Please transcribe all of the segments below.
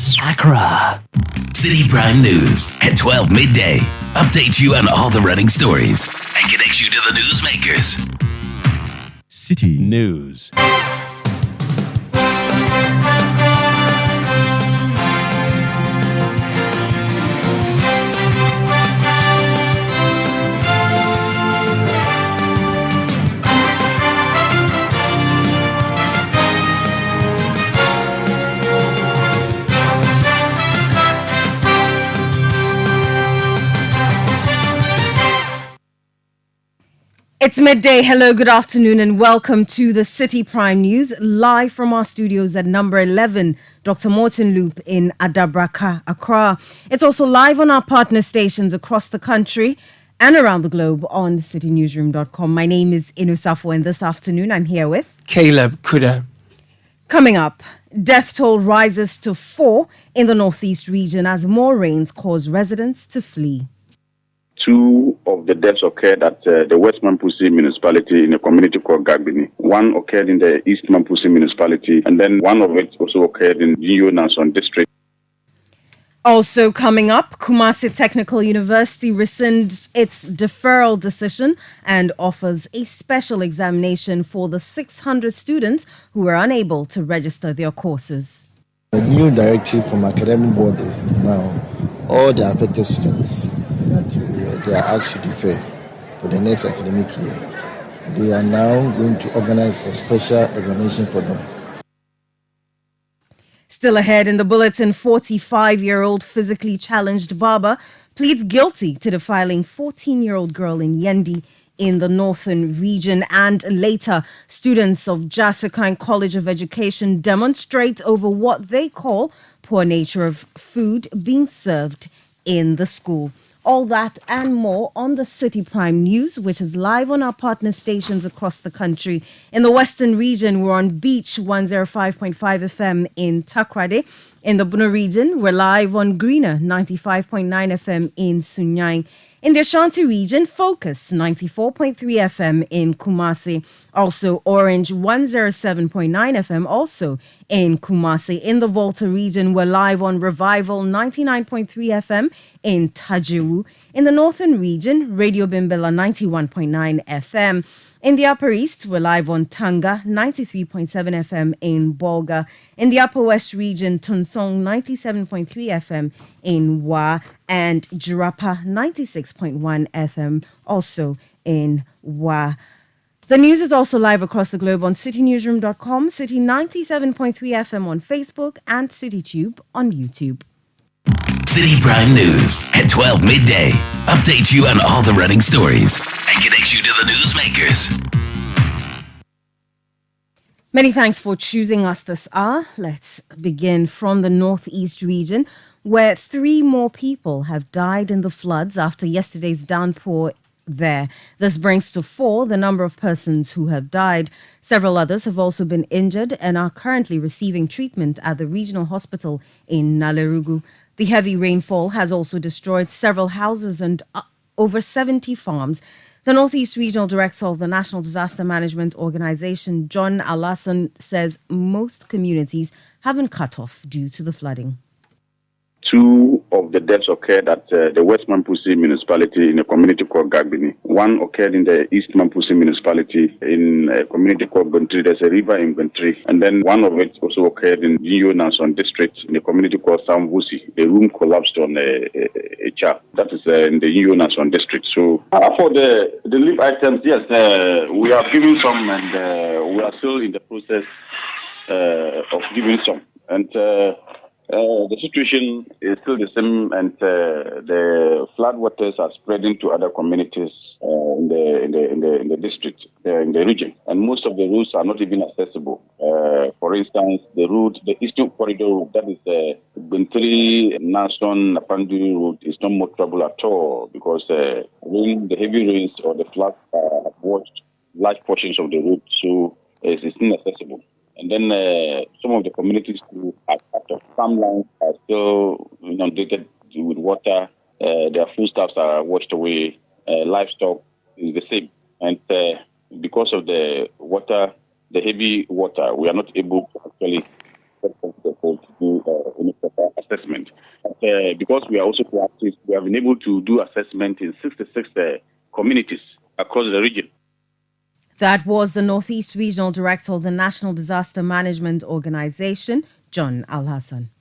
Accra. Citi Prime News at 12 midday. Update you on all the running stories and connect you to the newsmakers. Citi News. It's midday. Hello, good afternoon, and welcome to the Citi Prime News, live from our studios at number 11, Dr. Morton Loop in Adabraka, Accra. It's also live on our partner stations across the country and around the globe on citinewsroom.com. My name is Inu Safo, and this afternoon I'm here with Caleb Kuda. Coming up, death toll rises to 4 in the northeast region as more rains cause residents to flee. Two of the deaths occurred at the West Mampusi municipality in a community called Gagbini. One occurred in the East Mampusi municipality, and then one of it also occurred in Jinyo Nanson district. Also coming up, Kumasi Technical University rescinds its deferral decision and offers a special examination for the 600 students who were unable to register their courses. A new directive from academic board is now all the affected students that they are asked to defer for the next academic year. They are now going to organize a special examination for them. Still ahead in the bulletin, 45-year-old physically challenged barber pleads guilty to defiling 14-year-old girl in Yendi in the northern region. And later, students of Jasekine College of Education demonstrate over what they call poor nature of food being served in the school. All that and more on the Citi Prime News, which is live on our partner stations across the country. In the western region, we're on Beach 105.5 FM in Takrade. In the Bono region, we're live on Greener 95.9 FM in Sunyang. In the Ashanti region, Focus 94.3 FM in Kumasi. Also Orange 107.9 FM also in Kumasi. In the Volta region, we're live on Revival 99.3 FM in Tajiwu. In the Northern region, Radio Bimbela 91.9 FM. In the Upper East, we're live on Tanga 93.7 FM in Bolga. In the Upper West region, Tunsong 97.3 FM in Wa, and Jirapa 96.1 FM also in Wa. The news is also live across the globe on citinewsroom.com, Citi 97.3 FM on Facebook, and CityTube on YouTube. Citi Prime News at 12 midday. Update you on all the running stories and connect you to the newsmakers. Many thanks for choosing us this hour. Let's begin from the northeast region, where 3 more people have died in the floods after yesterday's downpour there. This brings to 4 the number of persons who have died. Several others have also been injured and are currently receiving treatment at the regional hospital in Nalerugu. The heavy rainfall has also destroyed several houses and over 70 farms. The Northeast Regional Director of the National Disaster Management Organization, John Alasan, says most communities have been cut off due to the flooding. Two of the deaths occurred at the West Mampusi municipality in a community called Gagbini. One occurred in the East Mampusi municipality in a community called Bentri. There's a river in Bentri. And then one of it also occurred in Jinyo Nanson district in a community called Samvusi. The room collapsed on a child. That is in the Jinyo Nanson district. So for the relief items, yes, we are giving some, and we are still in the process of giving some. And the situation is still the same, and the flood waters are spreading to other communities in the district, in the region, and most of the routes are not even accessible. For instance, the eastern corridor route, that is the Bentri, Nason, Napandu route, is no more trouble at all because when the heavy rains or the floods have washed large portions of the route, so it's inaccessible. And then some of the communities who are part of farmlands are still inundated with water. Their foodstuffs are washed away. Livestock is the same. And because of the water, the heavy water, we are not able to actually get comfortable to do any proper because we are also proactive, we have been able to do assessment in 66 communities across the region. That was the Northeast Regional Director of the National Disaster Management Organization, John Al-Hassan.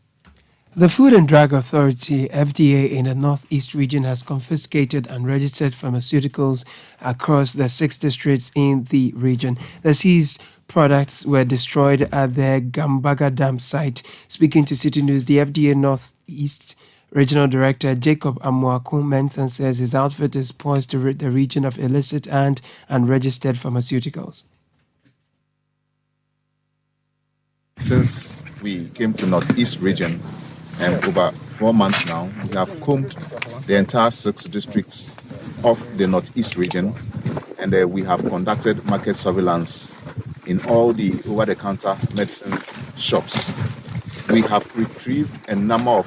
The Food and Drug Authority, FDA, in the Northeast region has confiscated unregistered pharmaceuticals across the 6 districts in the region. The seized products were destroyed at the Gambaga Dam site. Speaking to Citi News, the FDA Northeast Regional Director Jacob Amwaku Mensah says his outfit is poised to rid the region of illicit and unregistered pharmaceuticals. Since we came to Northeast region, and over 4 months now, we have combed the entire 6 districts of the Northeast region, and we have conducted market surveillance in all the over-the-counter medicine shops. We have retrieved a number of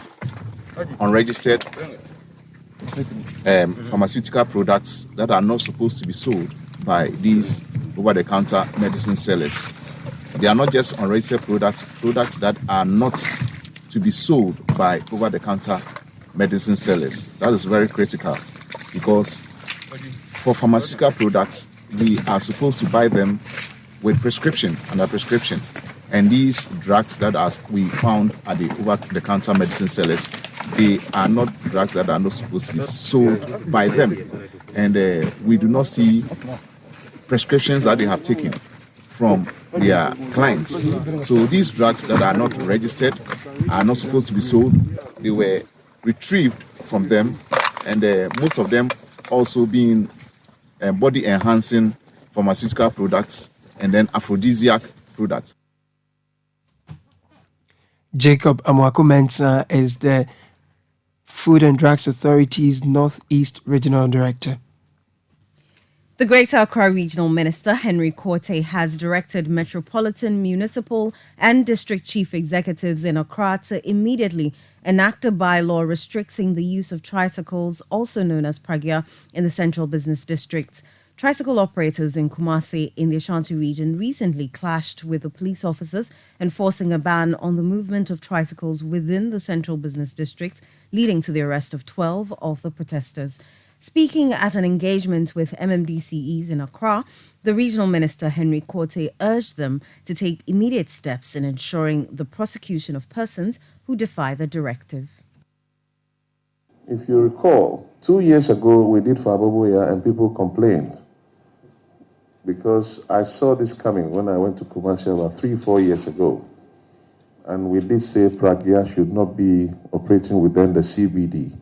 unregistered pharmaceutical products that are not supposed to be sold by these over-the-counter medicine sellers. They are not just unregistered products that are not to be sold by over-the-counter medicine sellers. That is very critical because for pharmaceutical products, we are supposed to buy them with prescription, under prescription. And these drugs that we found at the over-the-counter medicine sellers, they are not drugs that are not supposed to be sold by them. And we do not see prescriptions that they have taken from their clients. So these drugs that are not registered, are not supposed to be sold, they were retrieved from them, and most of them also being body-enhancing pharmaceutical products and then aphrodisiac products. Jacob Amwaku Mensah is the Food and Drugs Authority's Northeast Regional Director. The Greater Accra Regional Minister, Henry Korte, has directed Metropolitan, Municipal and District Chief Executives in Accra to immediately enact a bylaw restricting the use of tricycles, also known as pragya, in the Central Business District. Tricycle operators in Kumasi in the Ashanti region recently clashed with the police officers, enforcing a ban on the movement of tricycles within the Central Business District, leading to the arrest of 12 of the protesters. Speaking at an engagement with MMDCEs in Accra, the regional minister, Henry Korte, urged them to take immediate steps in ensuring the prosecution of persons who defy the directive. If you recall, 2 years ago we did for Aboboya and people complained because I saw this coming when I went to Kumasi about 3-4 years ago. And we did say Pragya should not be operating within the CBD.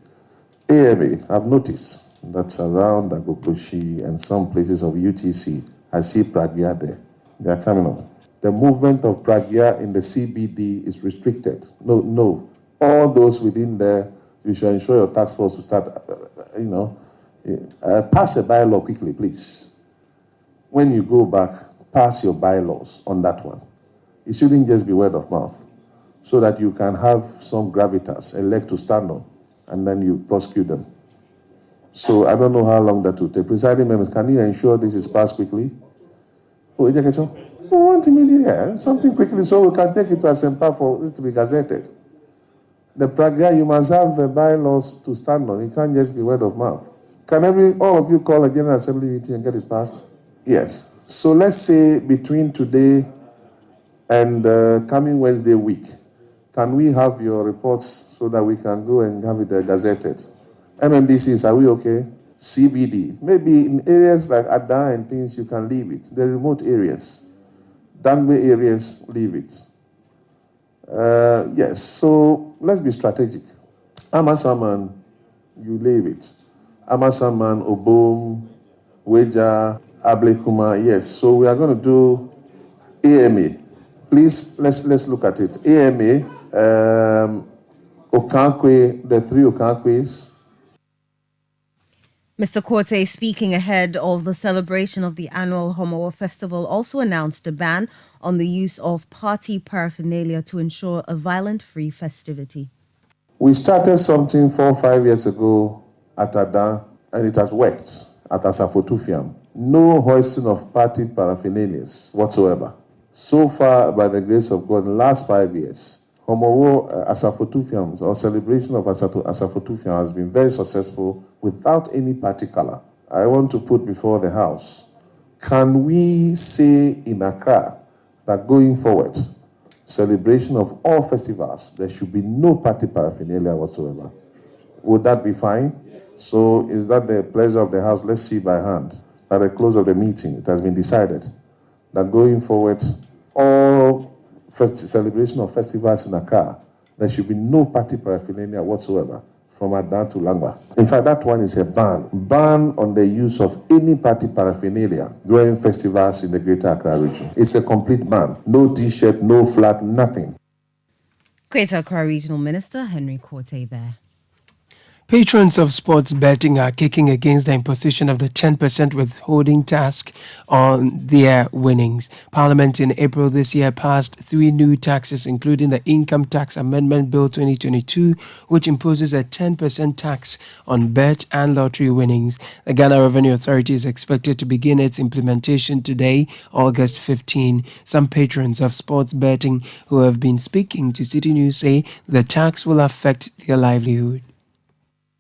AMA, I've noticed that's around Agogoshi and some places of UTC. I see Pragya there. They are coming up. The movement of Pragya in the CBD is restricted. No. All those within there, you should ensure your task force will start, pass a bylaw quickly, please. When you go back, pass your bylaws on that one. It shouldn't just be word of mouth, so that you can have some gravitas, a leg to stand on, and then you prosecute them. So I don't know how long that will take. Presiding members, can you ensure this is passed quickly? Oh, we want immediate, something quickly so we can take it to Asempa for it to be gazetted. The Pragya, you must have the bylaws to stand on. It can't just be word of mouth. Can all of you call a General Assembly meeting and get it passed? Yes. So let's say between today and coming Wednesday week, can we have your reports so that we can go and have it gazetted? MMDCs, are we okay? CBD, maybe in areas like Ada and things, you can leave it. The remote areas, Dangbe areas, leave it. Yes, so let's be strategic. Amasaman, you leave it. Amasaman, Obom, Weja, Ablekuma, yes. So we are going to do AMA. Please, let's look at it. AMA, Okankwe, the 3 Okankwes. Mr. Korte, speaking ahead of the celebration of the annual Homowa Festival, also announced a ban on the use of party paraphernalia to ensure a violent-free festivity. We started something 4 or 5 years ago at Ada, and it has worked at Asafotufiam. No hoisting of party paraphernalia whatsoever. So far, by the grace of God, in the last 5 years, Homowo Asafotufiams or celebration of Asafotufiam has been very successful without any party color. I want to put before the House, can we say in Accra that going forward, celebration of all festivals, there should be no party paraphernalia whatsoever? Would that be fine? So is that the pleasure of the House? Let's see by hand. At the close of the meeting, it has been decided that going forward, all celebration of festivals in Accra, there should be no party paraphernalia whatsoever from Adan to Langwa. In fact, that one is a ban. Ban on the use of any party paraphernalia during festivals in the Greater Accra region. It's a complete ban. No T-shirt, no flag, nothing. Greater Accra Regional Minister Henry Korte there. Patrons of sports betting are kicking against the imposition of the 10% withholding tax on their winnings. Parliament in April this year passed 3 new taxes, including the Income Tax Amendment Bill 2022, which imposes a 10% tax on bet and lottery winnings. The Ghana Revenue Authority is expected to begin its implementation today, August 15. Some patrons of sports betting who have been speaking to City News say the tax will affect their livelihood.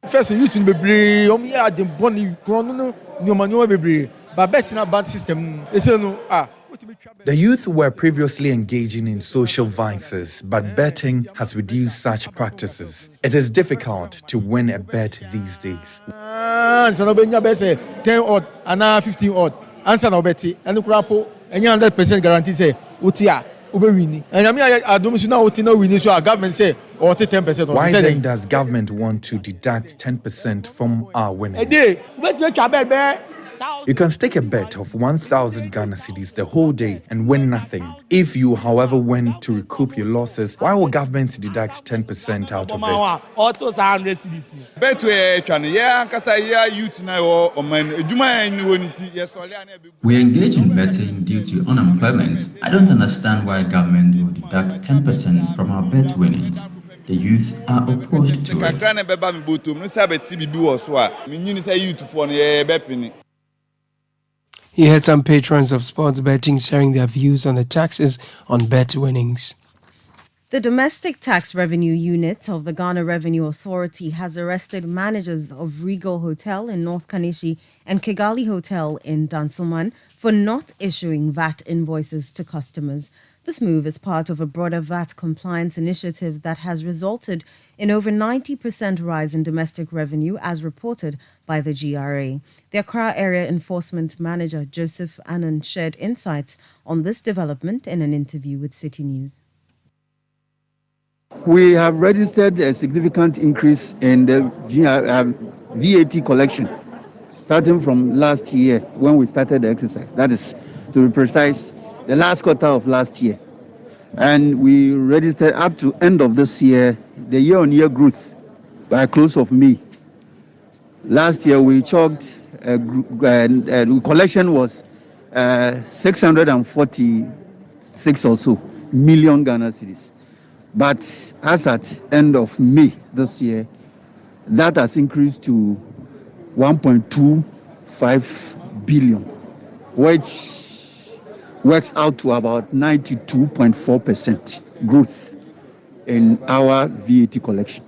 First, youth in Bebre, the bonny chrono, no Bebre, but betting a bad system. The youth were previously engaging in social vices, but betting has reduced such practices. It is difficult to win a bet these days. 10 odd and 15 odd. Answer no betty, and the crapo, and 100% guarantee say, Utia. And I don't know what we need, so our government say, or 10%. Why then does government want to deduct 10% from our winnings? You can stake a bet of 1,000 Ghana cedis the whole day and win nothing. If you, however, win to recoup your losses, why will government deduct 10% out of it? We engage in betting due to unemployment. I don't understand why government will deduct 10% from our bet winnings. The youth are opposed to it. He had some patrons of sports betting sharing their views on the taxes on bet winnings. The Domestic Tax Revenue Unit of the Ghana Revenue Authority has arrested managers of Regal Hotel in North Kanishi and Kigali Hotel in Dansoman for not issuing VAT invoices to customers. This move is part of a broader VAT compliance initiative that has resulted in over 90% rise in domestic revenue as reported by the GRA. The Accra Area Enforcement Manager Joseph Annan shared insights on this development in an interview with City News. We have registered a significant increase in the VAT collection starting from last year when we started the exercise. That is, to be precise, the last quarter of last year. And we registered up to end of this year, the year-on-year growth by close of May. Last year we chalked, collection was 646 or so million Ghana cedis. But as at end of May this year, that has increased to 1.25 billion, which works out to about 92.4% growth in our VAT collection.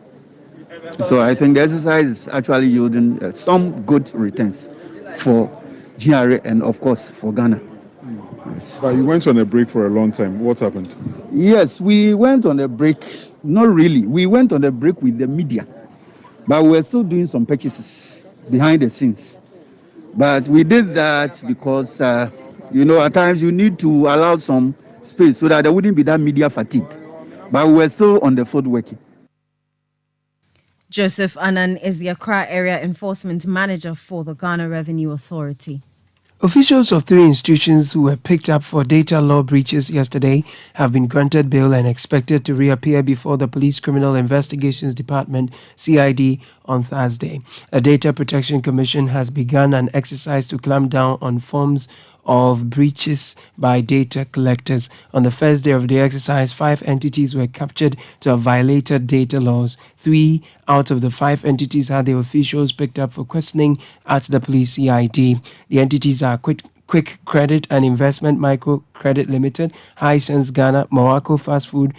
So I think the exercise is actually yielding some good returns for GRA and of course for Ghana. Yes. But you went on a break for a long time. What happened? Yes, we went on a break. Not really. We went on a break with the media, but we're still doing some purchases behind the scenes. But we did that because, at times you need to allow some space so that there wouldn't be that media fatigue. But we're still on the foot working. Joseph Annan is the Accra Area Enforcement Manager for the Ghana Revenue Authority. Officials of 3 institutions who were picked up for data law breaches yesterday have been granted bail and expected to reappear before the Police Criminal Investigations Department, CID, on Thursday. A Data Protection Commission has begun an exercise to clamp down on forms of breaches by data collectors. On the first day of the exercise, 5 entities were captured to have violated data laws. 3 out of the 5 entities had their officials picked up for questioning at the police CID. The entities are Quick Credit and Investment Micro Credit Limited, Hisense Ghana, Morocco Fast Food,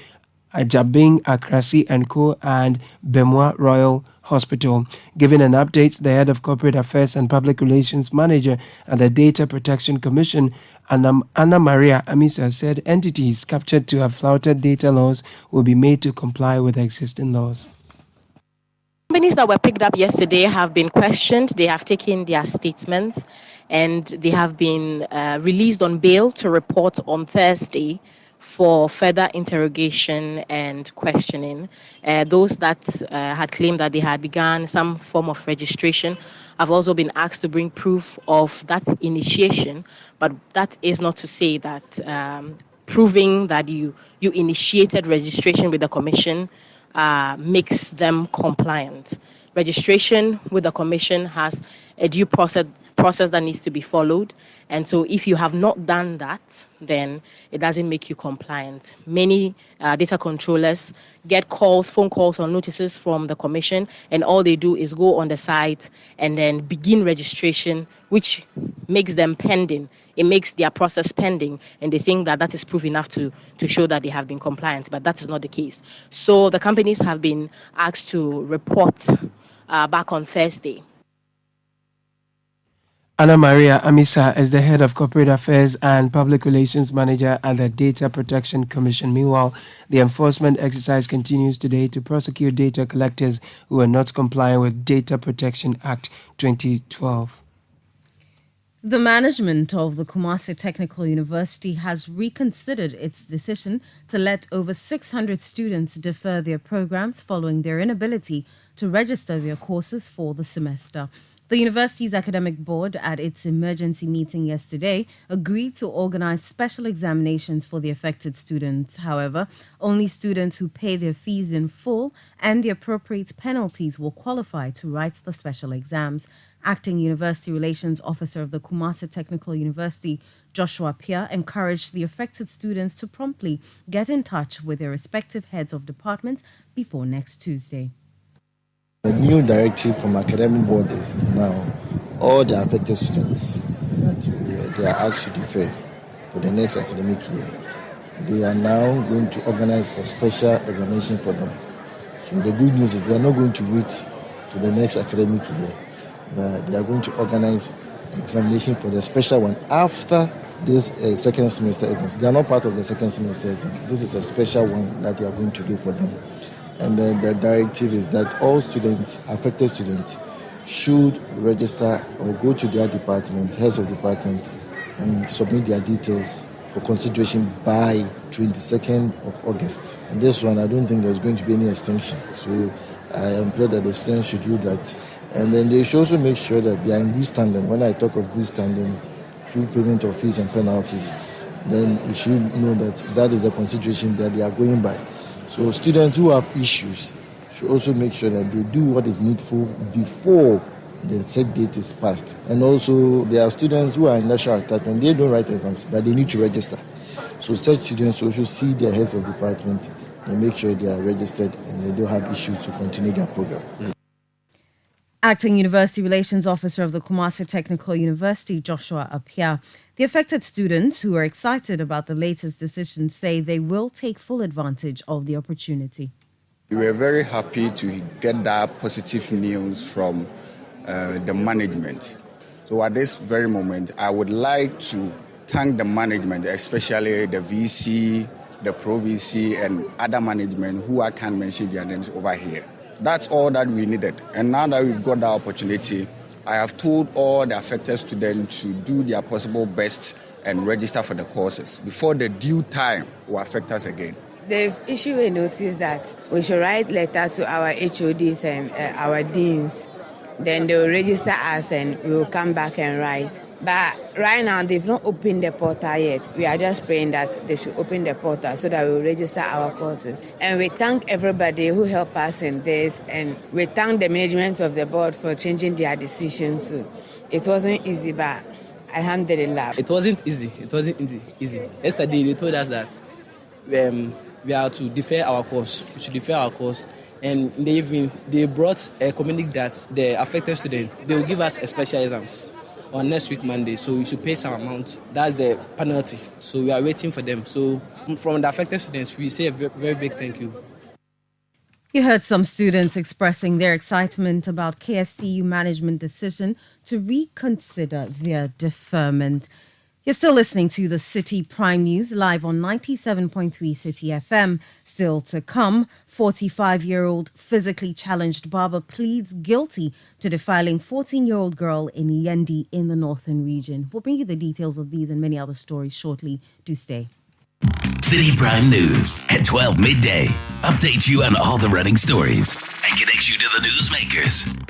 Ajabing, Akrasi and Co. and Bemwa Royal Hospital. Giving an update, the head of Corporate Affairs and Public Relations Manager at the Data Protection Commission, Anna Maria Amisa, said entities captured to have flouted data laws will be made to comply with existing laws. Companies that were picked up yesterday have been questioned. They have taken their statements and they have been released on bail to report on Thursday for further interrogation and questioning. Those that had claimed that they had begun some form of registration have also been asked to bring proof of that initiation, but that is not to say that proving that you initiated registration with the Commission makes them compliant. Registration with the Commission has a due process that needs to be followed. And so if you have not done that, then it doesn't make you compliant. Many data controllers get phone calls or notices from the Commission, and all they do is go on the site and then begin registration, which makes them pending. It makes their process pending, and they think that that is proof enough to show that they have been compliant, but that is not the case. So the companies have been asked to report back on Thursday. Anna Maria Amisa is the head of Corporate Affairs and Public Relations Manager at the Data Protection Commission. Meanwhile, the enforcement exercise continues today to prosecute data collectors who are not complying with Data Protection Act 2012. The management of the Kumasi Technical University has reconsidered its decision to let over 600 students defer their programs following their inability to register their courses for the semester. The university's academic board, at its emergency meeting yesterday, agreed to organize special examinations for the affected students. However, only students who pay their fees in full and the appropriate penalties will qualify to write the special exams. Acting University Relations Officer of the Kumasi Technical University, Joshua Pia, encouraged the affected students to promptly get in touch with their respective heads of departments before next Tuesday. The new directive from academic board is now all the affected students that they are asked to defer for the next academic year. They are now going to organize a special examination for them. So the good news is they are not going to wait till the next academic year, but they are going to organize examination for the special one after this second semester exam. They are not part of the second semester exam. This is a special one that they are going to do for them. And then the directive is that all students, affected students, should register or go to their department, heads of department, and submit their details for consideration by 22nd of August. And this one, I don't think there's going to be any extension. So I implore that the students should do that. And then they should also make sure that they are in good standing. When I talk of good standing, full payment of fees and penalties, then you should know that that is the consideration that they are going by. So students who have issues should also make sure that they do what is needful before the set date is passed. And also there are students who are in national attachment, they don't write exams, but they need to register. So such students also see their heads of department and make sure they are registered and they don't have issues to continue their program. Acting University Relations Officer of the Kumasi Technical University, Joshua Apia. The affected students, who are excited about the latest decision, say they will take full advantage of the opportunity. We were very happy to get that positive news from the management. So at this very moment, I would like to thank the management, especially the VC, the Pro VC, and other management who I can't mention their names over here. That's all that we needed. And now that we've got that opportunity, I have told all the affected students to do their possible best and register for the courses before the due time will affect us again. They've issued a notice that we should write letter to our HODs and our deans. Then they will register us and we will come back and write. But right now, they've not opened the portal yet. We are just praying that they should open the portal so that we will register our courses. And we thank everybody who helped us in this. And we thank the management of the board for changing their decision too. It wasn't easy, but alhamdulillah. It wasn't easy. Yesterday, they told us that we are to defer our course. We should defer our course. And in the evening, they brought a communique that the affected students, they will give us a special exams on next week Monday, so we should pay some amount. That's the penalty. So we are waiting for them. So from the affected students, we say a very big thank you. You heard some students expressing their excitement about KSTU management decision to reconsider their deferment. You're still listening to the Citi Prime News live on 97.3 Citi FM. Still to come, 45-year-old physically challenged barber pleads guilty to defiling 14-year-old girl in Yendi in the northern region. We'll bring you the details of these and many other stories shortly. Do stay. Citi Prime News at 12 midday. Updates you on all the running stories and connects you to the newsmakers.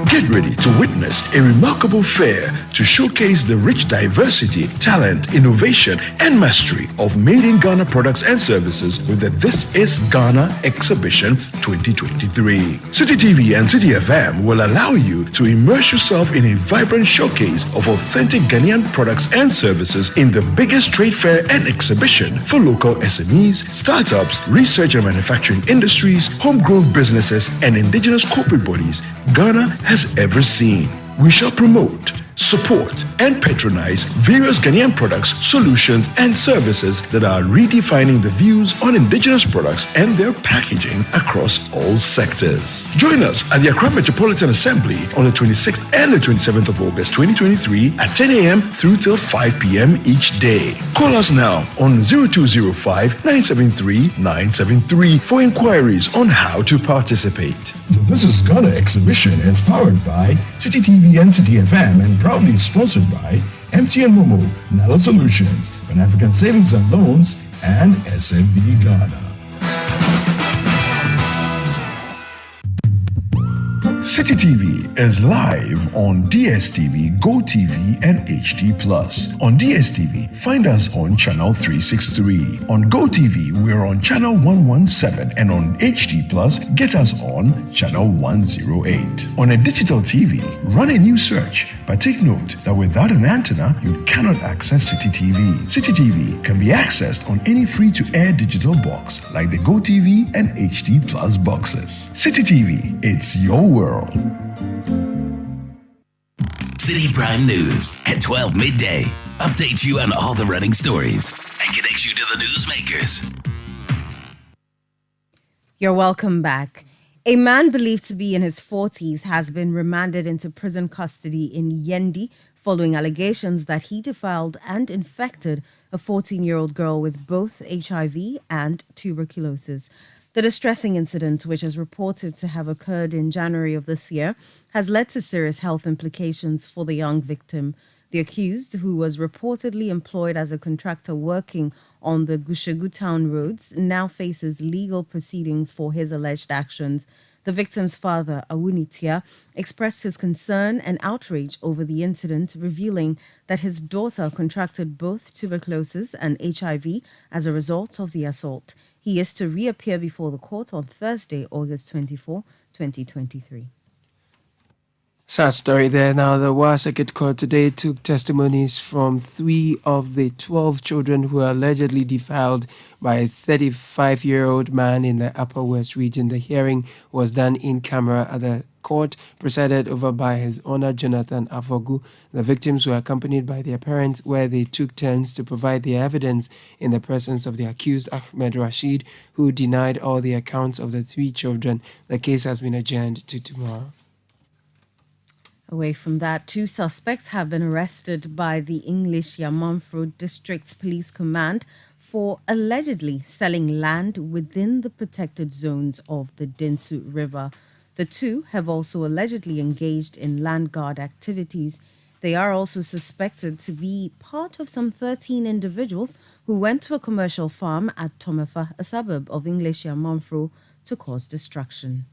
Get ready to witness a remarkable fair to showcase the rich diversity, talent, innovation, and mastery of made in Ghana products and services with the This is Ghana Exhibition 2023. Citi TV and Citi FM will allow you to immerse yourself in a vibrant showcase of authentic Ghanaian products and services in the biggest trade fair and exhibition for local SMEs, startups, research and manufacturing industries, homegrown businesses, and indigenous corporate bodies Ghana has ever seen. We shall promote, support, and patronize various Ghanaian products, solutions, and services that are redefining the views on indigenous products and their packaging across all sectors. Join us at the Accra Metropolitan Assembly on the 26th and the 27th of August 2023 at 10 a.m. through till 5 p.m. each day. Call us now on 0205 973 973 for inquiries on how to participate. The This is Ghana exhibition is powered by Citi TV and Citi FM and proudly sponsored by MTN Momo, Nalo Solutions, Pan-African Savings and Loans, and SMB Ghana. Citi TV is live on DSTV, GoTV, and HD+. On DSTV, find us on channel 363. On GoTV, we're on channel 117, and on HD+, get us on channel 108. On a digital TV, run a new search, but take note that without an antenna, you cannot access Citi TV. Citi TV can be accessed on any free-to-air digital box like the GoTV and HD+ boxes. Citi TV, it's your world. Citi Prime News at 12 midday. Updates you on all the running stories and connects you to the newsmakers. You're welcome back. A man believed to be in his 40s has been remanded into prison custody in Yendi following allegations that he defiled and infected a 14-year-old girl with both HIV and tuberculosis. The distressing incident, which is reported to have occurred in January of this year, has led to serious health implications for the young victim. The accused, who was reportedly employed as a contractor working on the Gushegu town roads, now faces legal proceedings for his alleged actions. The victim's father, Awunitia, expressed his concern and outrage over the incident, revealing that his daughter contracted both tuberculosis and HIV as a result of the assault. He is to reappear before the court on Thursday, August 24, 2023. Sad story there. Now, the Wa Circuit Court today took testimonies from 3 of the 12 children who were allegedly defiled by a 35-year-old man in the Upper West region. The hearing was done in camera at the court, presided over by His Honor Jonathan Avogu. The victims were accompanied by their parents, where they took turns to provide their evidence in the presence of the accused Ahmed Rashid, who denied all the accounts of the 3 children. The case has been adjourned to tomorrow. Away from that, 2 suspects have been arrested by the English Yamanfro District Police Command for allegedly selling land within the protected zones of the Densu River. The 2 have also allegedly engaged in land guard activities. They are also suspected to be part of some 13 individuals who went to a commercial farm at Tomefa, a suburb of English Yamanfro, to cause destruction.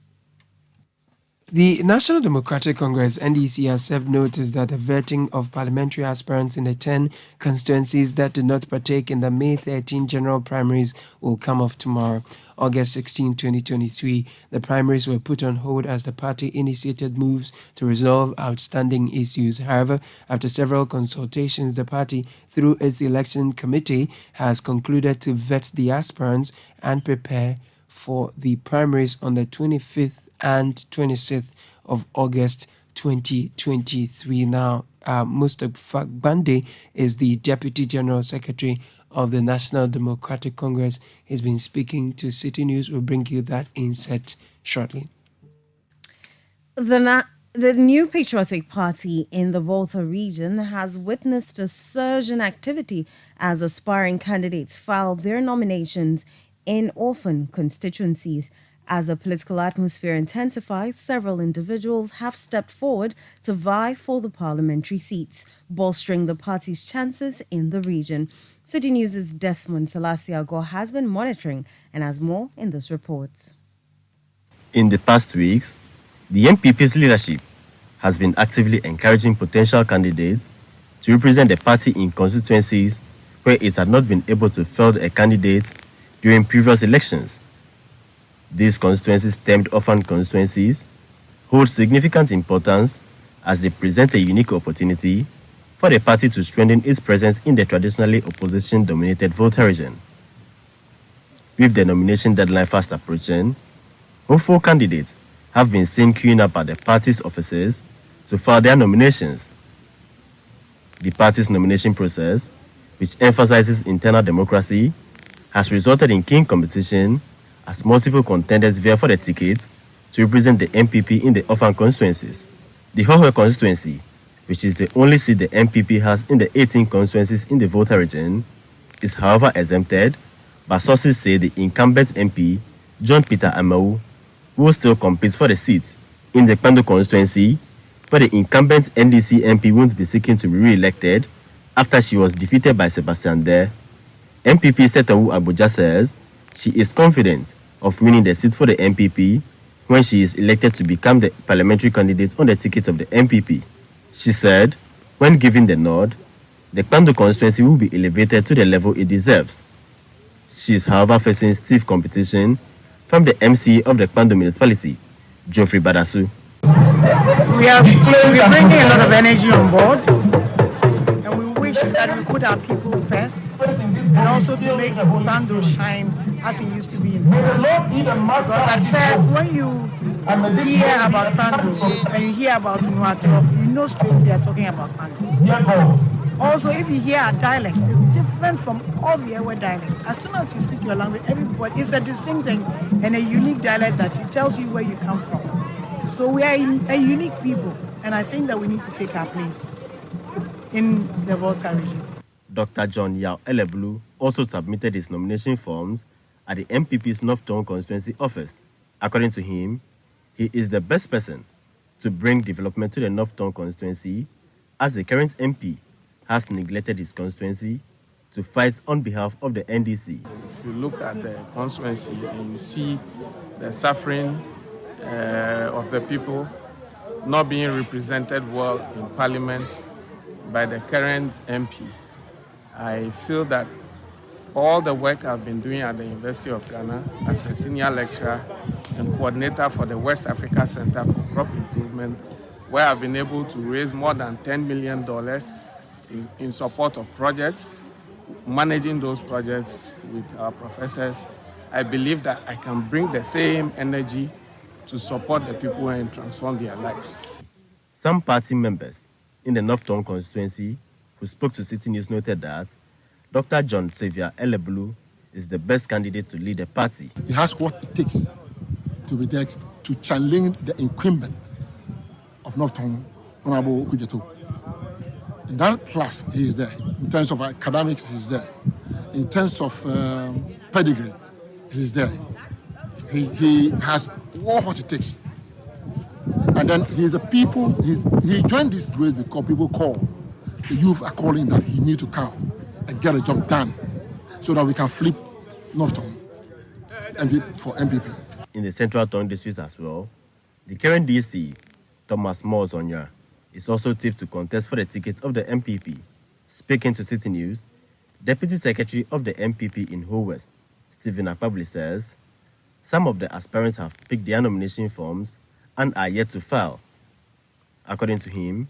The National Democratic Congress, NDC, has served notice that the vetting of parliamentary aspirants in the 10 constituencies that did not partake in the May 13 general primaries will come off tomorrow, August 16, 2023. The primaries were put on hold as the party initiated moves to resolve outstanding issues. However, after several consultations, the party, through its election committee, has concluded to vet the aspirants and prepare for the primaries on the 25th and 26th of August 2023. Now, Mustapha Bande is the Deputy General Secretary of the National Democratic Congress. He's been speaking to Citi News. We'll bring you that inset shortly. The new Patriotic Party in the Volta region has witnessed a surge in activity as aspiring candidates file their nominations in orphan constituencies. As the political atmosphere intensifies, several individuals have stepped forward to vie for the parliamentary seats, bolstering the party's chances in the region. Citi News' Desmond Salasiago has been monitoring and has more in this report. In the past weeks, the MPP's leadership has been actively encouraging potential candidates to represent the party in constituencies where it had not been able to field a candidate during previous elections. These constituencies, termed orphan constituencies, hold significant importance as they present a unique opportunity for the party to strengthen its presence in the traditionally opposition-dominated Volta region. With the nomination deadline fast approaching, hopeful candidates have been seen queuing up at the party's offices to file their nominations. The party's nomination process, which emphasizes internal democracy, has resulted in keen competition as multiple contenders vie for the ticket to represent the MPP in the orphan constituencies. The Hohoe constituency, which is the only seat the MPP has in the 18 constituencies in the Volta region, is however exempted, but sources say the incumbent MP, John Peter Amau, will still compete for the seat. In the Kpando constituency, where the incumbent NDC MP won't be seeking to be re-elected after she was defeated by Sebastian Dare, MPP Setawu Abuja says she is confident of winning the seat for the MPP when she is elected to become the parliamentary candidate on the ticket of the MPP. She said, when given the nod, the Kpando constituency will be elevated to the level it deserves. She is, however, facing stiff competition from the MC of the Kpando municipality, Geoffrey Badasu. We're bringing a lot of energy on board, and we wish that we put our people first, and also to make Kpando shine as it used to be in the past. Because at first, when you hear about Kpando and you hear about Nuatro, you know straight they are talking about Kpando. Also, if you hear our dialect, it's different from all the other dialects. As soon as you speak your language, everybody, it's a distinct and a unique dialect that it tells you where you come from. So we are a unique people, and I think that we need to take our place in the Volta region. Dr. John Yao Elebulu also submitted his nomination forms at the MPP's North Town constituency office. According to him, he is the best person to bring development to the North Town constituency, as the current MP has neglected his constituency to fight on behalf of the NDC. If you look at the constituency and you see the suffering of the people not being represented well in Parliament by the current MP, I feel that all the work I've been doing at the University of Ghana as a senior lecturer and coordinator for the West Africa Center for Crop Improvement, where I've been able to raise more than $10 million in support of projects, managing those projects with our professors, I believe that I can bring the same energy to support the people and transform their lives. Some party members in the North Town constituency who spoke to Citi News noted that Dr. John Xavier Elebulu is the best candidate to lead the party. He has what it takes to be there to challenge the incumbent of North Town, Honorable Kujetu. In that class, he is there. In terms of academics, he is there. In terms of pedigree, he is there. He has all what it takes. And then he joined this race because people call. The youth are calling that he need to come and get a job done so that we can flip North Town for MPP. In the Central Town district as well, the current DC, Thomas Mozonya, is also tipped to contest for the ticket of the MPP. Speaking to Citi News, Deputy Secretary of the MPP in Ho West, Stephen Akpabli, says some of the aspirants have picked their nomination forms and are yet to file. According to him,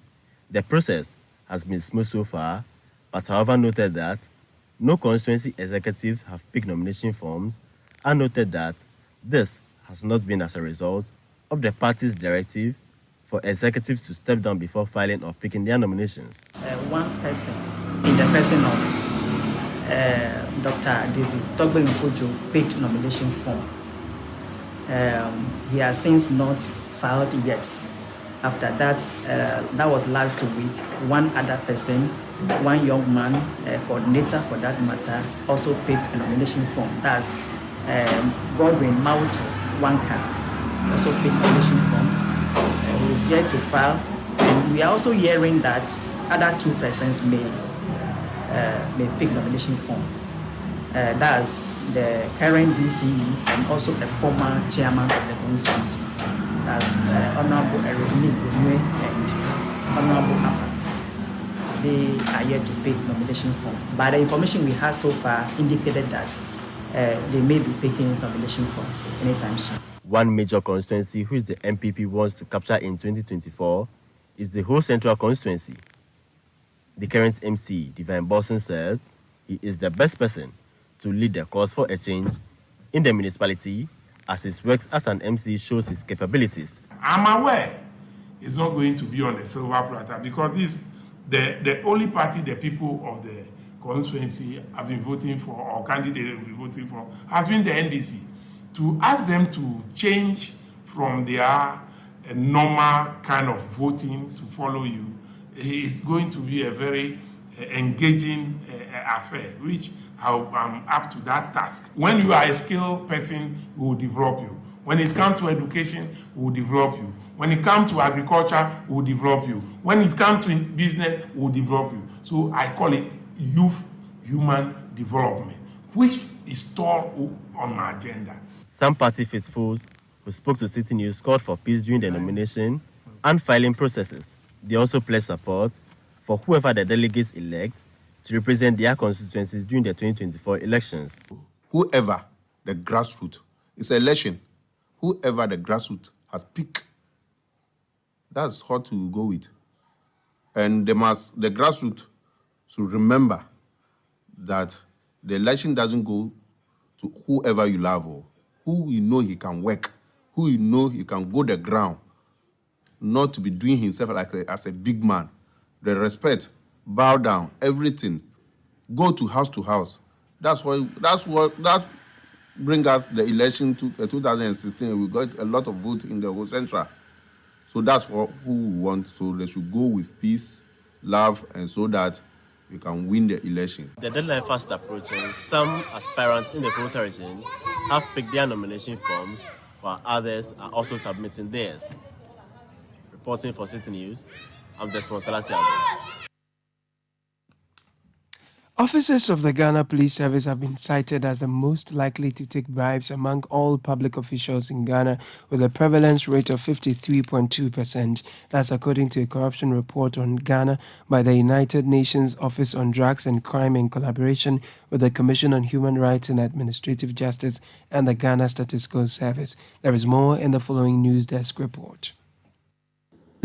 the process has been smooth so far, but however noted that no constituency executives have picked nomination forms and noted that this has not been as a result of the party's directive for executives to step down before filing or picking their nominations. One person, in the person of Dr. David Togbe Mfojo, picked nomination form. He has since not filed yet. After that, that was last week. One other person, one young man, coordinator for that matter, also picked a nomination form. That's Godwin Mauto Wanka, also picked nomination form. He is yet to file. And we are also hearing that other two persons may pick nomination form. That's the current DCE and also a former chairman of the constituency. That's Honorable Erevini Gumwe and Honorable Apa. They are yet to pick nomination form. But the information we have so far indicated that they may be picking nomination forms anytime soon. One major constituency which the MPP wants to capture in 2024 is the whole central constituency. The current MC, Divine Bolson, says he is the best person to lead the cause for a change in the municipality as his works as an MC shows his capabilities. I'm aware it's not going to be on a silver platter because the only party the people of the constituency have been voting for or candidate have been voting for has been the NDC. To ask them to change from their normal kind of voting to follow you is going to be a very engaging affair, which I'm up to that task. When you are a skilled person, we will develop you. When it comes to education, we will develop you. When it comes to agriculture, we will develop you. When it comes to business, we will develop you. So I call it youth human development, which is stored on my agenda. Some party faithfuls who spoke to Citi News called for peace during the nomination and filing processes. They also pledged support for whoever the delegates elect to represent their constituencies during the 2024 elections. Whoever the grassroots, it's an election, whoever the grassroots has picked, that's what we will go with. And the grassroots should remember that the election doesn't go to whoever you love or who you know he can work, who you know he can go the ground, not to be doing himself as a big man. The respect, bow down, everything, go to house. That brings us the election to 2016. We got a lot of votes in the whole central. So that's who we want. So they should go with peace, love, and so that we can win the election. The deadline fast approaching. Some aspirants in the voter region have picked their nomination forms, while others are also submitting theirs. Reporting for Citi News, I'm Desmond Salasiago. Officers of the Ghana Police Service have been cited as the most likely to take bribes among all public officials in Ghana, with a prevalence rate of 53.2%. That's according to a corruption report on Ghana by the United Nations Office on Drugs and Crime in collaboration with the Commission on Human Rights and Administrative Justice and the Ghana Statistical Service. There is more in the following News Desk report.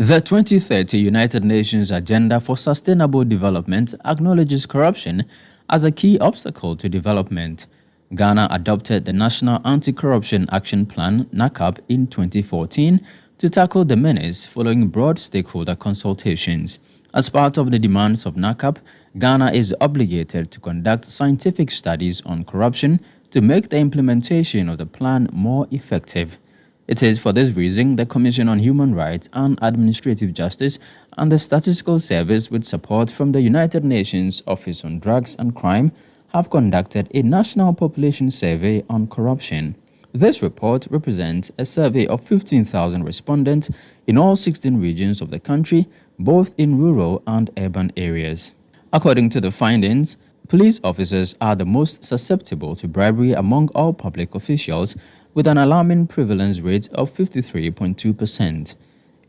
The 2030 United Nations Agenda for Sustainable Development acknowledges corruption as a key obstacle to development. Ghana adopted the National Anti-Corruption Action Plan, NACAP, in 2014 to tackle the menace following broad stakeholder consultations. As part of the demands of NACAP, Ghana is obligated to conduct scientific studies on corruption to make the implementation of the plan more effective. It is for this reason the Commission on Human Rights and Administrative Justice and the Statistical Service, with support from the United Nations Office on Drugs and Crime, have conducted a national population survey on corruption. This report represents a survey of 15,000 respondents in all 16 regions of the country, both in rural and urban areas. According to the findings, police officers are the most susceptible to bribery among all public officials, with an alarming prevalence rate of 53.2%.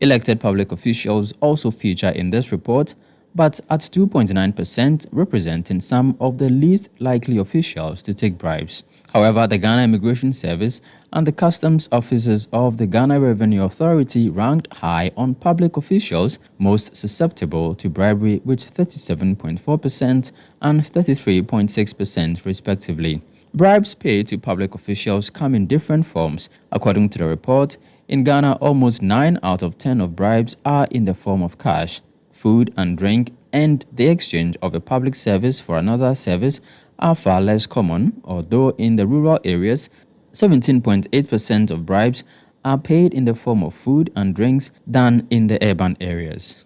Elected public officials also feature in this report, but at 2.9%, representing some of the least likely officials to take bribes. However, the Ghana Immigration Service and the customs officers of the Ghana Revenue Authority ranked high on public officials most susceptible to bribery, with 37.4% and 33.6% respectively. Bribes paid to public officials come in different forms. According to the report, In Ghana, almost 9 out of 10 of bribes are in the form of cash, food and drink, and the exchange of a public service for another service are far less common, although in the rural areas, 17.8% of bribes are paid in the form of food and drinks than in the urban areas.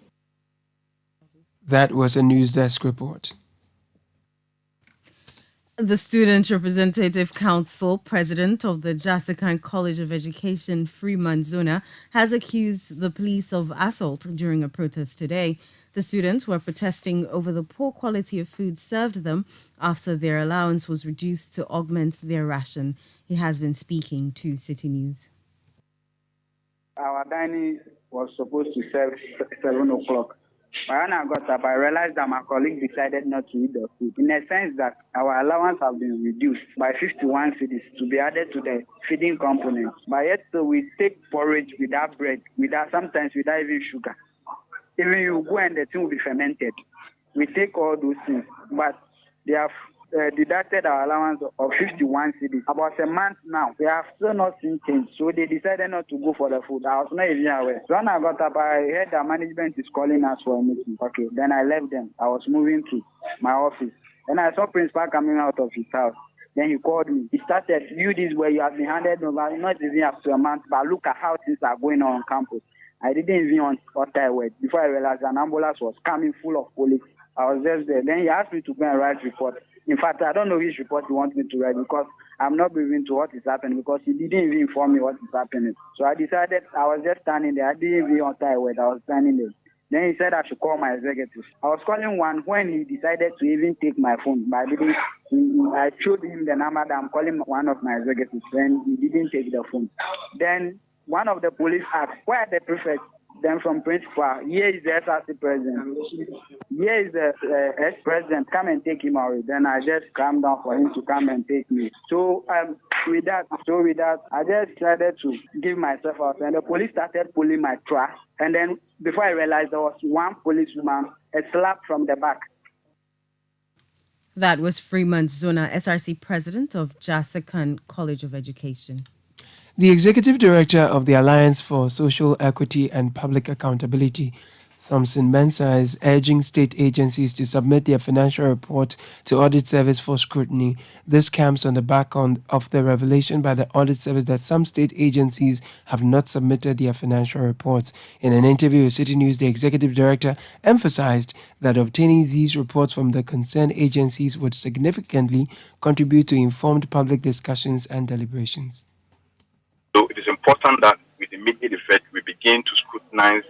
That was a News Desk report. The Student Representative Council, president of the Jasikan College of Education, Freeman Zona, has accused the police of assault during a protest today. The students were protesting over the poor quality of food served them after their allowance was reduced to augment their ration. He has been speaking to Citi News. Our dining was supposed to serve 7 o'clock. But when I got up, I realized that my colleague decided not to eat the food, in a sense that our allowance has been reduced by 51 cedis to be added to the feeding component. But yet, so we take porridge without bread, sometimes without even sugar. Even you go and the thing will be fermented. We take all those things, but they have deducted our allowance of 51 cedis. About a month now, we have still not seen change. So they decided not to go for the food. I was not even aware. So when I got up, I heard that management is calling us for a meeting. Okay, then I left them. I was moving to my office. Then I saw Principal coming out of his house. Then he called me. He started, this way you have been handed over, not even up to a month, but look at how things are going on campus. I didn't even utter a word before I realized an ambulance was coming full of police. I was just there. Then he asked me to go and write report. In fact, I don't know which report he wants me to write because I'm not privy to what is happening because he didn't even inform me what is happening. So I decided I was just standing there. I didn't even utter a word. I was standing there. Then he said I should call my executive. I was calling one when he decided to even take my phone. But I showed him the number that I'm calling one of my executives. Then he didn't take the phone. Then one of the police asked, where are the prefects? Then from principal, here is the SRC president. Here is the ex-president. Come and take him away. Then I just calmed down for him to come and take me. So with that, I just decided to give myself out. And the police started pulling my trash. And then before I realized there was one policewoman, a slap from the back. That was Freeman Zona, SRC president of Jasikan College of Education. The executive director of the Alliance for Social Equity and Public Accountability, Thompson Mensah, is urging state agencies to submit their financial report to Audit Service for scrutiny. This comes on the back of the revelation by the Audit Service that some state agencies have not submitted their financial reports. In an interview with Citi News, the executive director emphasized that obtaining these reports from the concerned agencies would significantly contribute to informed public discussions and deliberations. So it is important that with immediate effect, we begin to scrutinize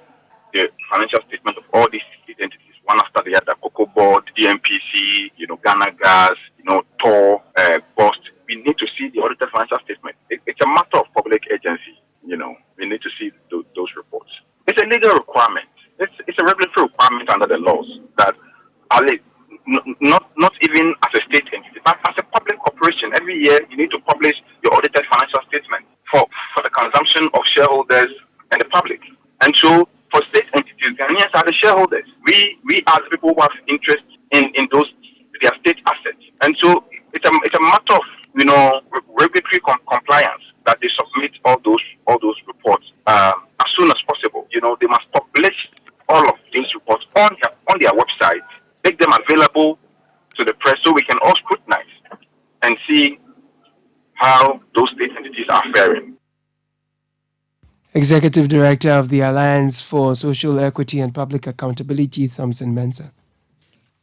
the financial statement of all these state entities, one after the other: Cocoa Board, DMPC, Ghana Gas, TOR, BOST. We need to see the audited financial statement. It's a matter of public agency. We need to see those reports. It's a legal requirement. It's a regulatory requirement under the laws that not even as a state entity, but as a public corporation, every year you need to publish your audited financial statement for the consumption of shareholders and the public. And so for state entities, Ghanaians are the shareholders. We are the people who have interest in their state assets. And so it's a matter of regulatory compliance that they submit all those reports as soon as possible. They must publish all of these reports on their website, make them available to the press so we can all scrutinize and see how those state entities are faring. Executive Director of the Alliance for Social Equity and Public Accountability, Thompson Mensah.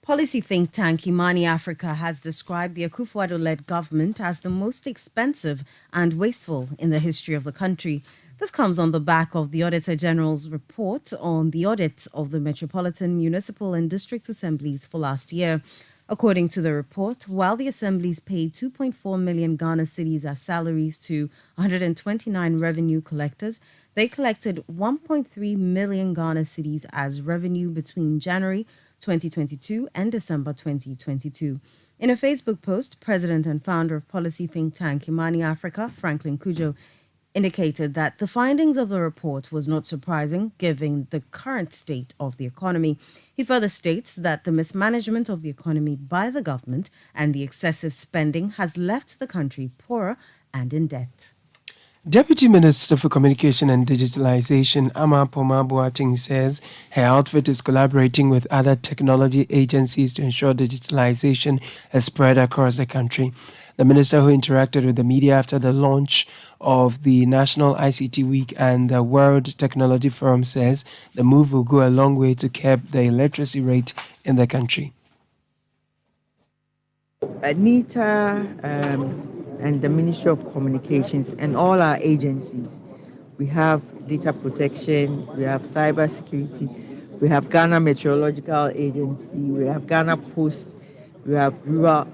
Policy think tank Imani Africa has described the Akufo-Addo-led government as the most expensive and wasteful in the history of the country. This comes on the back of the Auditor General's report on the audits of the Metropolitan, Municipal and District Assemblies for last year. According to the report, while the assemblies paid 2.4 million Ghana cedis as salaries to 129 revenue collectors, they collected 1.3 million Ghana cedis as revenue between January 2022 and December 2022. In a Facebook post, President and founder of policy think tank Imani Africa, Franklin Kujo, indicated that the findings of the report was not surprising given the current state of the economy. He further states that the mismanagement of the economy by the government and the excessive spending has left the country poorer and in debt. Deputy Minister for Communication and Digitalization, Ama Poma Boateng, says her outfit is collaborating with other technology agencies to ensure digitalization is spread across the country. The minister, who interacted with the media after the launch of the National ICT Week and the World Technology Forum, says the move will go a long way to curb the illiteracy rate in the country. NITA and the Ministry of Communications and all our agencies. We have data protection, we have cyber security, we have Ghana Meteorological Agency, we have Ghana Post, we have rural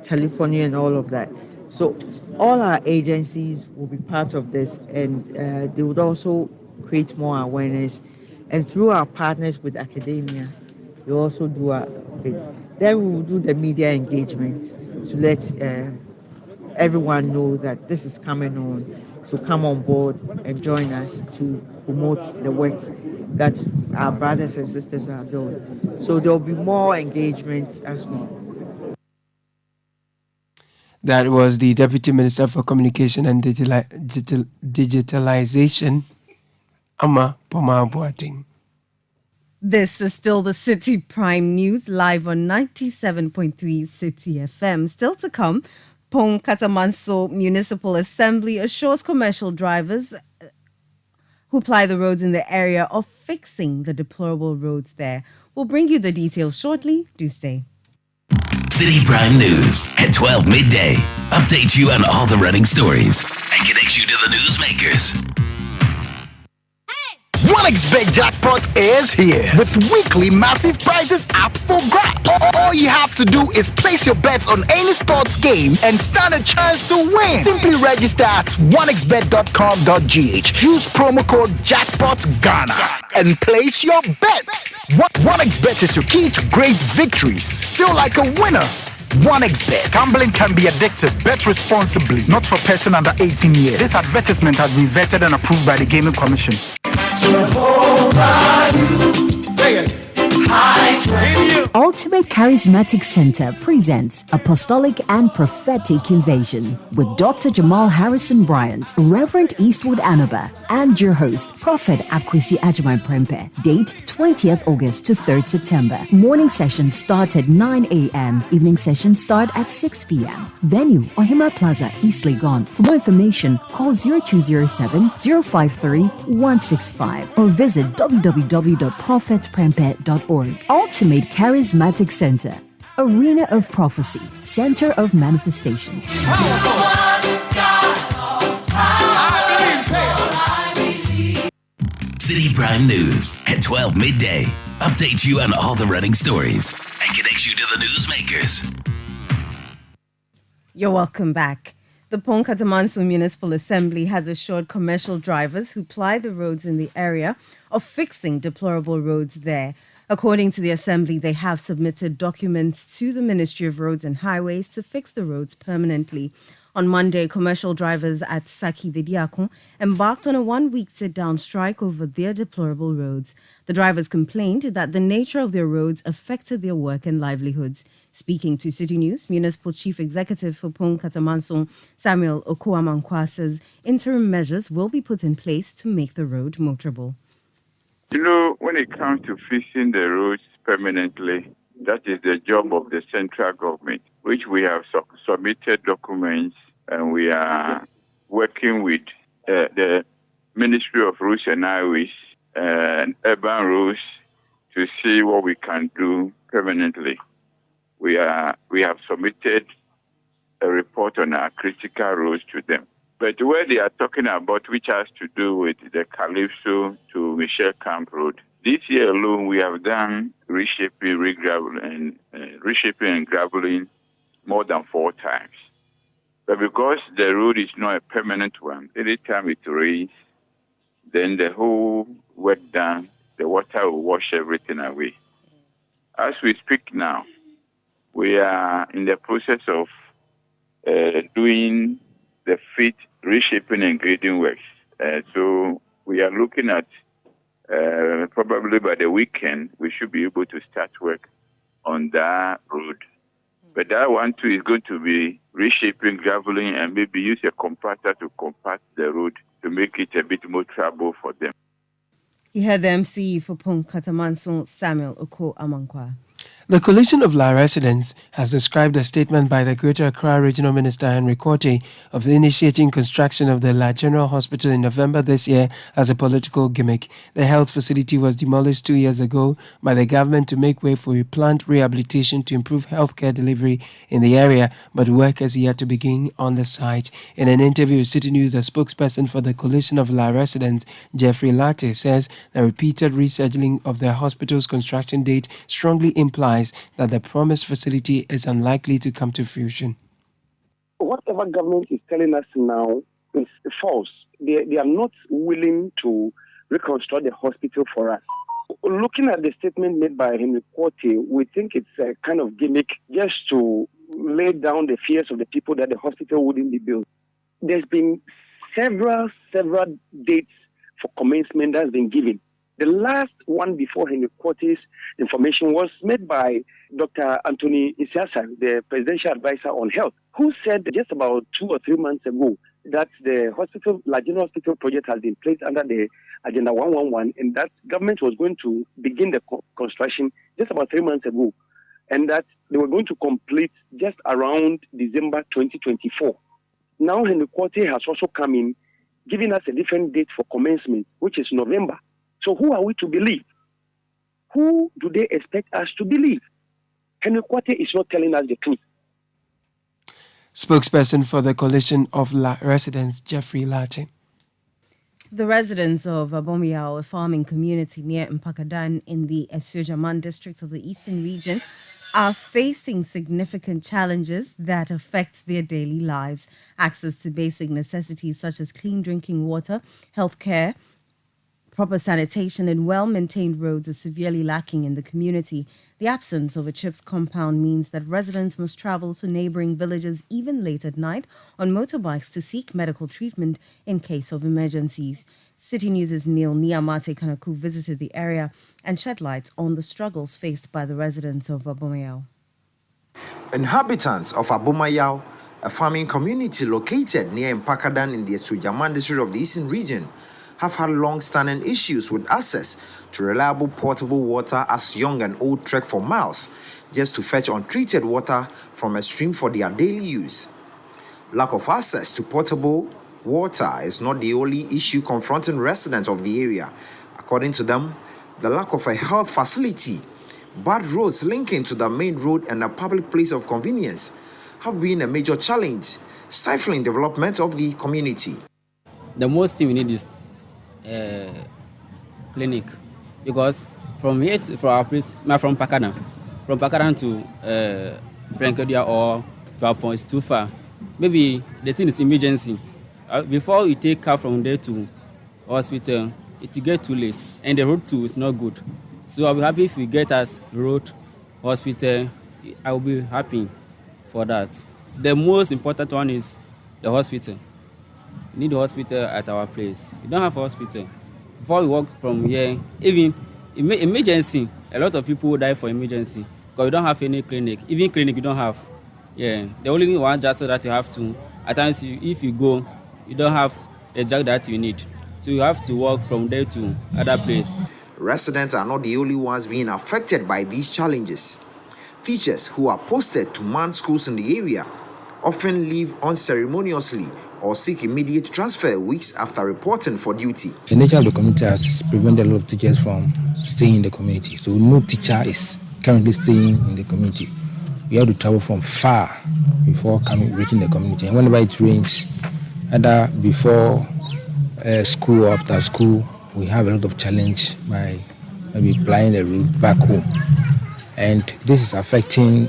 telephony and all of that. So all our agencies will be part of this, and they would also create more awareness. And through our partners with academia, we also do our bit. Then we will do the media engagement to let everyone know that this is coming on. So come on board and join us to promote the work that our brothers and sisters are doing. So there will be more engagements as we. That was the Deputy Minister for Communication and Digitalization, Ama Poma Boateng. This is still the Citi Prime News, live on 97.3 Citi FM. Still to come, Pong Katamanso Municipal Assembly assures commercial drivers who ply the roads in the area of fixing the deplorable roads there. We'll bring you the details shortly. Do stay. Citi Prime News at 12 midday. Updates you on all the running stories and connects you to the newsmakers. 1xBet jackpot is here with weekly massive prizes up for grabs. All you have to do is place your bets on any sports game and stand a chance to win. Simply register at 1xbet.com.gh. Use promo code JackpotGhana and place your bets. 1xBet is your key to great victories. Feel like a winner. 1xBet. Gambling can be addictive. Bet responsibly. Not for person under 18 years. This advertisement has been vetted and approved by the Gaming Commission. Ultimate Charismatic Center presents Apostolic and Prophetic Invasion with Dr. Jamal Harrison Bryant, Reverend Eastwood Anaba, and your host, Prophet Akwesi Ajimai Prempe. Date 20th August to 3rd September. Morning sessions start at 9 a.m. Evening sessions start at 6 p.m. Venue, Ohima Plaza, East Legon. For more information, call 0207 053 165 or visit www.prophetprempe.org. Ultimate Charismatic Center, Arena of Prophecy, Center of Manifestations. Citi Prime News at 12 midday. Updates you on all the running stories and connects you to the newsmakers. You're welcome back. The Pong Katamanso Municipal Assembly has assured commercial drivers who ply the roads in the area of fixing deplorable roads there. According to the Assembly, they have submitted documents to the Ministry of Roads and Highways to fix the roads permanently. On Monday, commercial drivers at Saki Bediakon embarked on a one-week sit-down strike over their deplorable roads. The drivers complained that the nature of their roads affected their work and livelihoods. Speaking to City News, Municipal Chief Executive for Pong Katamanso, Samuel Okuamankwa, says interim measures will be put in place to make the road motorable. You know, when it comes to fixing the roads permanently, that is the job of the central government, which we have submitted documents, and we are working with the Ministry of Roads and Highways and Urban Roads to see what we can do permanently. We have submitted a report on our critical roads to them. But where they are talking about, which has to do with the Calypso to Michelle Camp Road, this year alone we have done reshaping and graveling more than 4 times. But because the road is not a permanent one, anytime it rains, then the whole work done, the water will wash everything away. As we speak now, we are in the process of doing the fit reshaping and grading works. So we are looking at probably by the weekend, we should be able to start work on that road But that one too is going to be reshaping, graveling, and maybe use a compactor to compact the road to make it a bit more trouble for them. You heard the MC for Pong Katamanso, Samuel Oko Amankwa. The Coalition of La Residents has described a statement by the Greater Accra Regional Minister Henry Quartey of initiating construction of the La General Hospital in November this year as a political gimmick. The health facility was demolished 2 years ago by the government to make way for a planned rehabilitation to improve healthcare delivery in the area, but work has yet to begin on the site. In an interview with Citi News, the spokesperson for the Coalition of La Residents, Jeffrey Latte, says the repeated rescheduling of the hospital's construction date strongly implies that the promised facility is unlikely to come to fruition. Whatever government is telling us now is false. They are not willing to reconstruct the hospital for us. Looking at the statement made by Henry Quartey, we think it's a kind of gimmick just to lay down the fears of the people that the hospital wouldn't be built. There's been several dates for commencement that's been given. The last one before Henry Quartey's information was made by Dr. Anthony Isiasa, the presidential advisor on health, who said just about 2 or 3 months ago that the La General Hospital project has been placed under the Agenda 111 and that government was going to begin the construction just about 3 months ago and that they were going to complete just around December 2024. Now Henry Quartey has also come in, giving us a different date for commencement, which is November. So who are we to believe? Who do they expect us to believe? Henry Quartey is not telling us the truth. Spokesperson for the Coalition of La Residents, Jeffrey Latte. The residents of Abomiao, a farming community near Mpakadan in the Esujaman district of the Eastern region, are facing significant challenges that affect their daily lives. Access to basic necessities such as clean drinking water, healthcare, proper sanitation and well-maintained roads are severely lacking in the community. The absence of a CHIPS compound means that residents must travel to neighboring villages even late at night on motorbikes to seek medical treatment in case of emergencies. Citi News' Neil Niamate Kanaku visited the area and shed light on the struggles faced by the residents of Abomayao. Inhabitants of Abomayao, a farming community located near Mpakadan in the Esujaman district of the Eastern region, have had long-standing issues with access to reliable portable water as young and old trek for miles just to fetch untreated water from a stream for their daily use. Lack of access to potable water is not the only issue confronting residents of the area. According to them, the lack of a health facility, bad roads linking to the main road and a public place of convenience have been a major challenge, stifling development of the community. The most thing we need is clinic, because from here from our place, from Pakadan to Frankodia or to our point is too far. Maybe the thing is emergency. Before we take car from there to hospital, it will get too late, and the road too is not good. So I'll be happy if we get us road, hospital. I will be happy for that. The most important one is the hospital. We need a hospital at our place. We don't have a hospital. Before we walk from here, even emergency, a lot of people die for emergency because we don't have any clinic. Even clinic we don't have. Yeah, the only one just so that you have to. At times, if you go, you don't have the drug that you need. So you have to walk from there to other place. Residents are not the only ones being affected by these challenges. Teachers who are posted to man schools in the area often leave unceremoniously or seek immediate transfer weeks after reporting for duty. The nature of the community has prevented a lot of teachers from staying in the community. So no teacher is currently staying in the community. We have to travel from far before reaching the community. And whenever it rains, either before school or after school, we have a lot of challenge by maybe applying the route back home. And this is affecting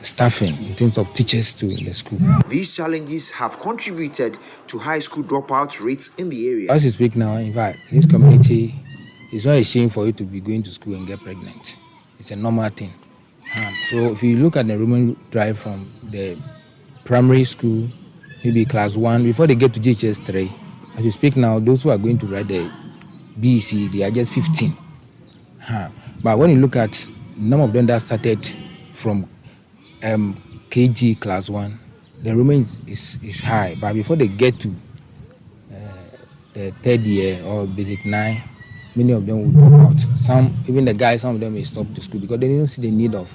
staffing in terms of teachers to the school. These challenges have contributed to high school dropout rates in the area. As you speak now, in fact, this community is not a shame for you to be going to school and get pregnant. It's a normal thing. So if you look at the Roman drive from the primary school, maybe class 1, before they get to GHS 3, as you speak now, those who are going to write the BEC, they are just 15. But when you look at number of them that started from KG class 1, the enrollment is high, but before they get to the third year or basic 9, many of them will drop out. Some of them may stop the school because they don't see the need of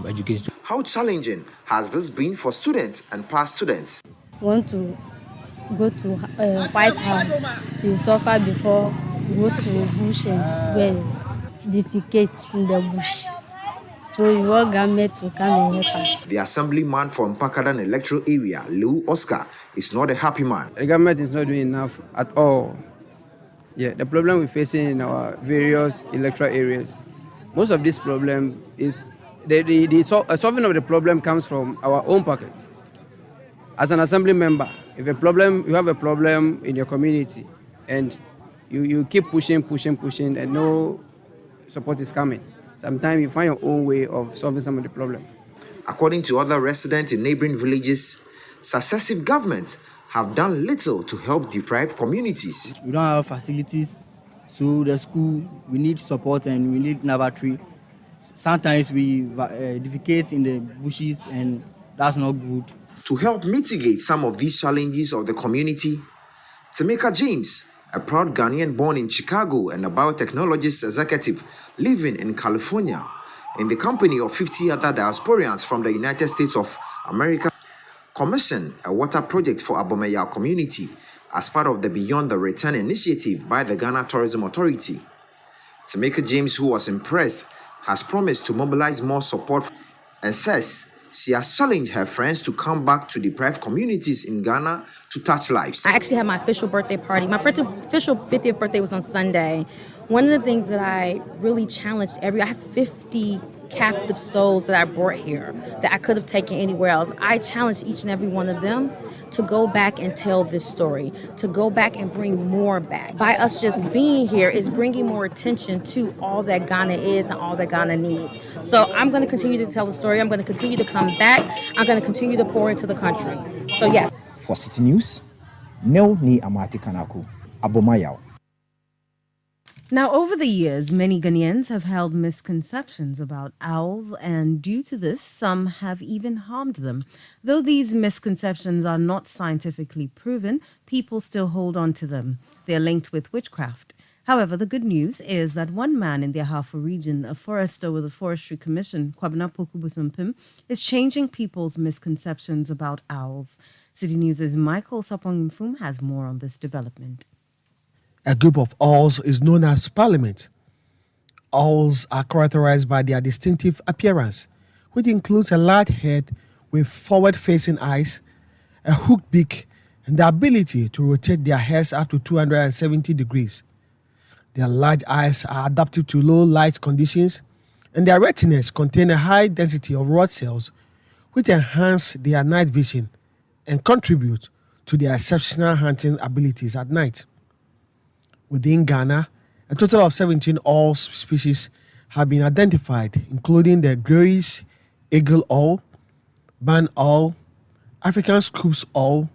education. How challenging has this been for students and past students? Want to go to White House, you suffer before you go to bush and defecate in the bush. So we want government to come and help us. The assemblyman from Mpakadan electoral area, Lou Oscar, is not a happy man. The government is not doing enough at all. Yeah, the problem we're facing in our various electoral areas, most of this problem is solving of the problem comes from our own pockets. As an assembly member, if you have a problem in your community and you keep pushing and no support is coming, sometimes you find your own way of solving some of the problem. According to other residents in neighboring villages, successive governments have done little to help deprived communities. We don't have facilities, so the school, we need support and we need lavatory. Sometimes we defecate in the bushes and that's not good. To help mitigate some of these challenges of the community, Temeka James, a proud Ghanaian born in Chicago and a biotechnologist executive living in California, in the company of 50 other diasporans from the United States of America, commissioned a water project for Abomayao community as part of the Beyond the Return initiative by the Ghana Tourism Authority. Temeka James, who was impressed, has promised to mobilize more support and says she has challenged her friends to come back to deprived communities in Ghana to touch lives. I actually had my official birthday party. My official 50th birthday was on Sunday. One of the things that I really challenged I have 50 captive souls that I brought here that I could have taken anywhere else. I challenged each and every one of them to go back and tell this story, to go back and bring more back. By us just being here is bringing more attention to all that Ghana is and all that Ghana needs. So I'm going to continue to tell the story. I'm going to continue to come back. I'm going to continue to pour into the country. So yes. For Citi News, Nel Ni Amati Kanaku, Abomayao. Now, over the years, many Ghanaians have held misconceptions about owls, and due to this, some have even harmed them. Though these misconceptions are not scientifically proven, people still hold on to them. They are linked with witchcraft. However, the good news is that one man in the Ahafo region, a forester with the Forestry Commission, Kwabena Poku Busumpim, is changing people's misconceptions about owls. Citi News' Michael Sapong-Mfum has more on this development. A group of owls is known as parliament. Owls are characterized by their distinctive appearance, which includes a large head with forward-facing eyes, a hooked beak, and the ability to rotate their heads up to 270 degrees. Their large eyes are adapted to low light conditions, and their retinas contain a high density of rod cells, which enhance their night vision and contribute to their exceptional hunting abilities at night. Within Ghana, a total of 17 owl species have been identified, including the greyish eagle owl, barn owl, African Scoops owl,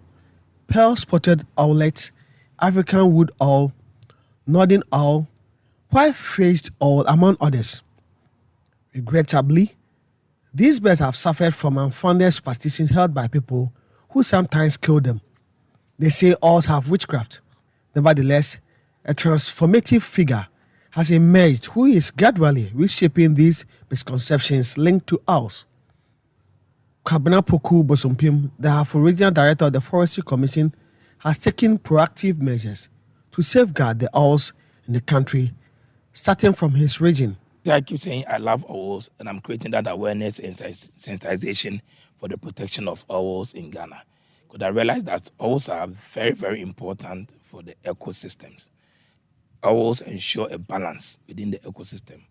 pearl-spotted owlet, African wood owl, northern owl, white-faced owl, among others. Regrettably, these birds have suffered from unfounded superstitions held by people who sometimes kill them. They say owls have witchcraft. Nevertheless, a transformative figure has emerged who is gradually reshaping these misconceptions linked to owls. Kwabena Poku Busumpim, the Ahafo Regional Director of the Forestry Commission, has taken proactive measures to safeguard the owls in the country, starting from his region. I keep saying I love owls, and I'm creating that awareness and sensitization for the protection of owls in Ghana. Because I realize that owls are very, very important for the ecosystems. Owls ensure a balance within the ecosystem.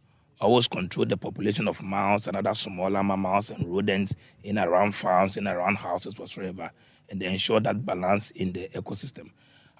Owls control the population of mouse and other smaller mammals and rodents in around farms, in around houses, whatsoever, and they ensure that balance in the ecosystem.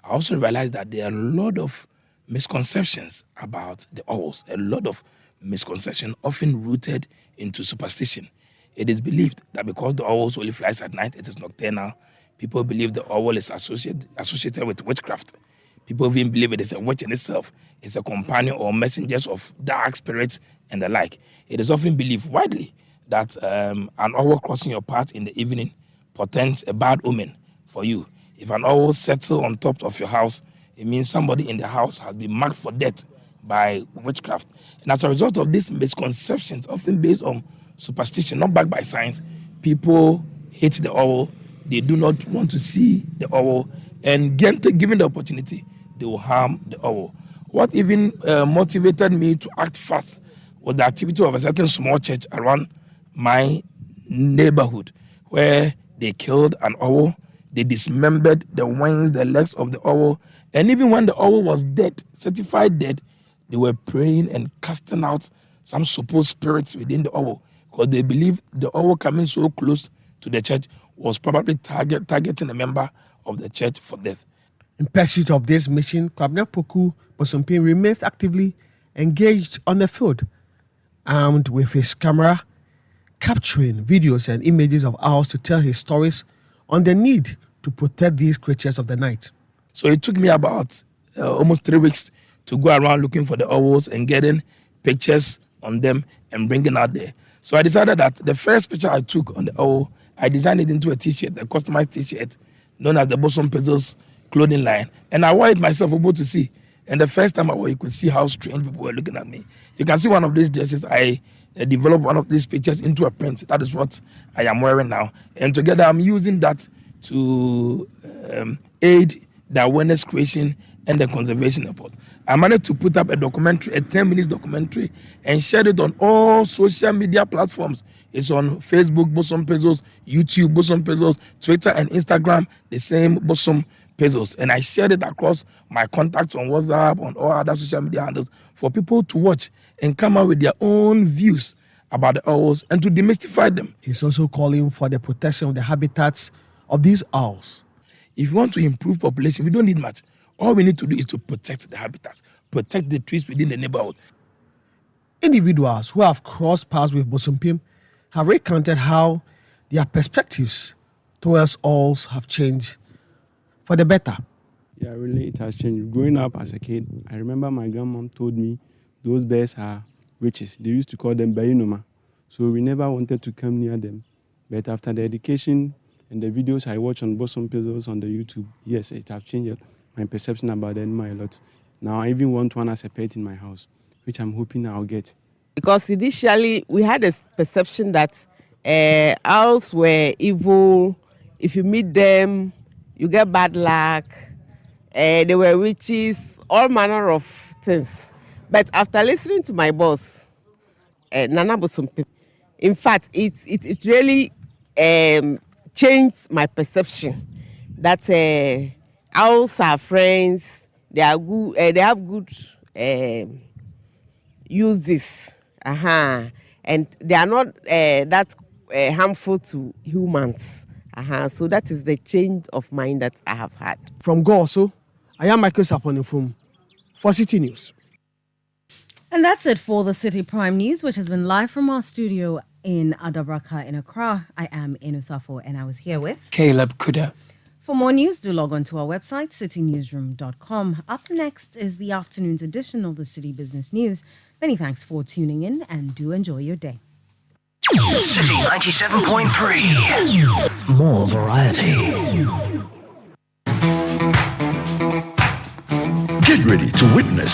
I also realized that there are a lot of misconceptions about the owls, a lot of misconceptions often rooted into superstition. It is believed that because the owls only flies at night, it is nocturnal. People believe the owl is associated with witchcraft. People even believe it is a witch in itself. It's a companion or messengers of dark spirits and the like. It is often believed widely that an owl crossing your path in the evening portends a bad omen for you. If an owl settles on top of your house, it means somebody in the house has been marked for death by witchcraft. And as a result of these misconceptions, often based on superstition, not backed by science, people hate the owl. They do not want to see the owl. And given the opportunity, they will harm the owl. What even motivated me to act fast was the activity of a certain small church around my neighborhood, where they killed an owl. They dismembered the wings, the legs of the owl. And even when the owl was dead, certified dead, they were praying and casting out some supposed spirits within the owl, because they believed the owl coming so close to the church was probably targeting a member of the church for death. In pursuit of this mission, Kwabena Poku Bosompin remains actively engaged on the field, armed with his camera, capturing videos and images of owls to tell his stories on the need to protect these creatures of the night. So it took me about almost 3 weeks to go around looking for the owls and getting pictures on them and bringing out there. So I decided that the first picture I took on the owl, I designed it into a t-shirt, a customized t-shirt known as the Bosom Pesos clothing line. And I wore it myself for both to see. And the first time I wore it, you could see how strange people were looking at me. You can see one of these dresses. I developed one of these pictures into a print. That is what I am wearing now. And together I'm using that to aid the awareness creation and the conservation effort. I managed to put up a documentary, a 10-minute documentary, and shared it on all social media platforms. It's on Facebook, Bosom Pesos, YouTube, Bosom Pesos, Twitter and Instagram, the same Bosom Pesos. And I shared it across my contacts on WhatsApp, on all other social media handles, for people to watch and come out with their own views about the owls and to demystify them. He's also calling for the protection of the habitats of these owls. If you want to improve population, we don't need much. All we need to do is to protect the habitats, protect the trees within the neighborhood. Individuals who have crossed paths with Bosompim have recounted how their perspectives towards owls have changed for the better. Yeah, really, it has changed. Growing up as a kid, I remember my grandmom told me those birds are witches. They used to call them Bayinoma. So we never wanted to come near them. But after the education and the videos I watch on Bosom Pesos on the YouTube, yes, it has changed my perception about the animal a lot. Now I even want one as a pet in my house, which I'm hoping I'll get. Because initially we had a perception that owls were evil. If you meet them, you get bad luck. They were witches, all manner of things. But after listening to my boss, Nana Bosompim, in fact, it really changed my perception that owls are friends. They are good. They have good uses, and they are not that harmful to humans. So that is the change of mind that I have had. From Goso, I am Michael Saponifum for Citi News. And that's it for the Citi Prime News, which has been live from our studio in Adabraka in Accra. I am Inusafo, and I was here with Caleb Kuda. For more news, do log on to our website, citynewsroom.com. Up next is the afternoon's edition of the City Business News. Many thanks for tuning in, and do enjoy your day. City 97.3. More variety. Get ready to witness